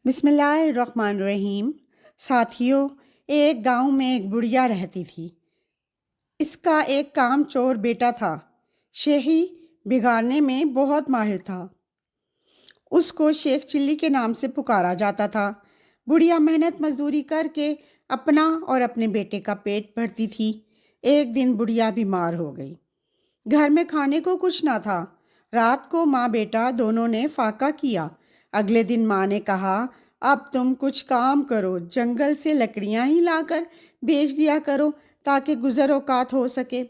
بسم اللہ الرحمن الرحیم۔ ساتھیوں، ایک گاؤں میں ایک بڑھیا رہتی تھی۔ اس کا ایک کام چور بیٹا تھا۔ شہی بگاڑنے میں بہت ماہر تھا۔ اس کو شیخ چلی کے نام سے پکارا جاتا تھا۔ بڑھیا محنت مزدوری کر کے اپنا اور اپنے بیٹے کا پیٹ بھرتی تھی۔ ایک دن بڑھیا بیمار ہو گئی۔ گھر میں کھانے کو کچھ نہ تھا۔ رات کو ماں بیٹا دونوں نے فاقہ کیا۔ اگلے دن ماں نے کہا، اب تم کچھ کام کرو، جنگل سے لکڑیاں ہی لا کر بیچ دیا کرو تاکہ گزر اوقات ہو سکے۔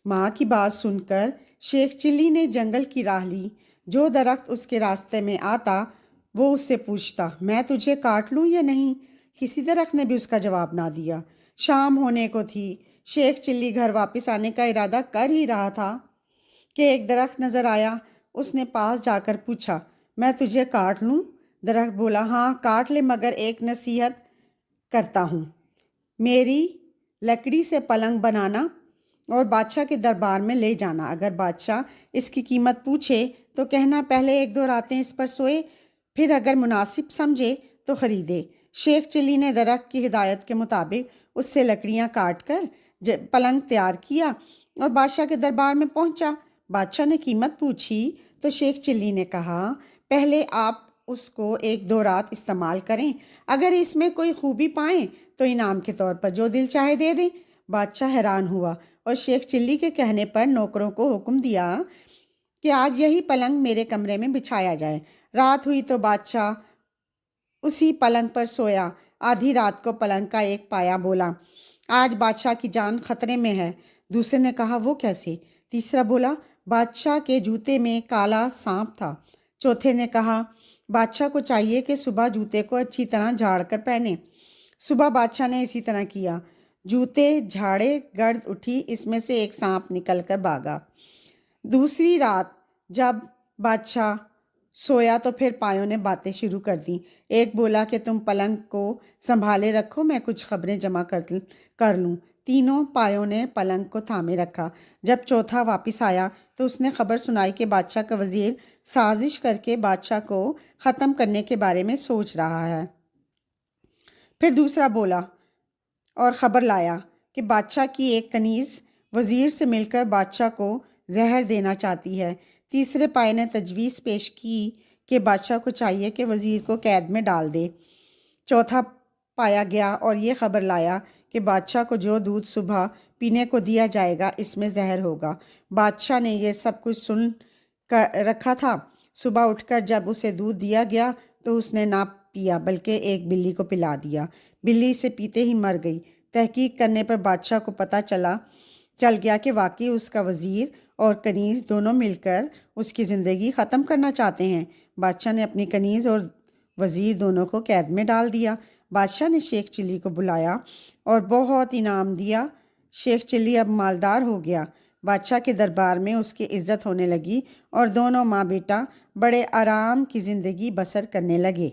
ماں کی بات سن کر شیخ چلی نے جنگل کی راہ لی۔ جو درخت اس کے راستے میں آتا وہ اس سے پوچھتا، میں تجھے کاٹ لوں یا نہیں؟ کسی درخت نے بھی اس کا جواب نہ دیا۔ شام ہونے کو تھی۔ شیخ چلی گھر واپس آنے کا ارادہ کر ہی رہا تھا کہ ایک درخت نظر آیا۔ اس نے پاس جا کر پوچھا، میں تجھے کاٹ لوں؟ درخت بولا، ہاں کاٹ لے، مگر ایک نصیحت کرتا ہوں۔ میری لکڑی سے پلنگ بنانا اور بادشاہ کے دربار میں لے جانا۔ اگر بادشاہ اس کی قیمت پوچھے تو کہنا پہلے ایک دو راتیں اس پر سوئے، پھر اگر مناسب سمجھے تو خریدے۔ شیخ چلی نے درخت کی ہدایت کے مطابق اس سے لکڑیاں کاٹ کر پلنگ تیار کیا اور بادشاہ کے دربار میں پہنچا۔ بادشاہ نے قیمت پوچھی تو شیخ چلی نے کہا، پہلے آپ اس کو ایک دو رات استعمال کریں، اگر اس میں کوئی خوبی پائیں تو انعام کے طور پر جو دل چاہے دے دیں۔ بادشاہ حیران ہوا اور شیخ چلی کے کہنے پر نوکروں کو حکم دیا کہ آج یہی پلنگ میرے کمرے میں بچھایا جائے۔ رات ہوئی تو بادشاہ اسی پلنگ پر سویا۔ آدھی رات کو پلنگ کا ایک پایا بولا، آج بادشاہ کی جان خطرے میں ہے۔ دوسرے نے کہا، وہ کیسے؟ تیسرا بولا، بادشاہ کے جوتے میں کالا سانپ تھا۔ چوتھے نے کہا، بادشاہ کو چاہیے کہ صبح جوتے کو اچھی طرح جھاڑ کر پہنے۔ صبح بادشاہ نے اسی طرح کیا۔ جوتے جھاڑے، گرد اٹھی، اس میں سے ایک سانپ نکل کر بھاگا۔ دوسری رات جب بادشاہ سویا تو پھر پایوں نے باتیں شروع کر دیں۔ ایک بولا کہ تم پلنگ کو سنبھالے رکھو، میں کچھ خبریں جمع کر لوں۔ تینوں پایوں نے پلنگ کو تھامے رکھا۔ جب چوتھا واپس آیا تو اس نے خبر سنائی کہ بادشاہ کا وزیر سازش کر کے بادشاہ کو ختم کرنے کے بارے میں سوچ رہا ہے۔ پھر دوسرا بولا اور خبر لایا کہ بادشاہ کی ایک کنیز وزیر سے مل کر بادشاہ کو زہر دینا چاہتی ہے۔ تیسرے پائے نے تجویز پیش کی کہ بادشاہ کو چاہیے کہ وزیر کو قید میں ڈال دے۔ چوتھا پایا گیا اور یہ خبر لایا کہ بادشاہ کو جو دودھ صبح پینے کو دیا جائے گا اس میں زہر ہوگا۔ بادشاہ نے یہ سب کچھ سن کر رکھا تھا۔ صبح اٹھ کر جب اسے دودھ دیا گیا تو اس نے نہ پیا بلکہ ایک بلی کو پلا دیا۔ بلی اسے پیتے ہی مر گئی۔ تحقیق کرنے پر بادشاہ کو پتہ چل گیا کہ واقعی اس کا وزیر اور کنیز دونوں مل کر اس کی زندگی ختم کرنا چاہتے ہیں۔ بادشاہ نے اپنی کنیز اور وزیر دونوں کو قید میں ڈال دیا۔ بادشاہ نے شیخ چلی کو بلایا اور بہت انعام دیا۔ شیخ چلی اب مالدار ہو گیا۔ بادشاہ کے دربار میں اس کی عزت ہونے لگی اور دونوں ماں بیٹا بڑے آرام کی زندگی بسر کرنے لگے۔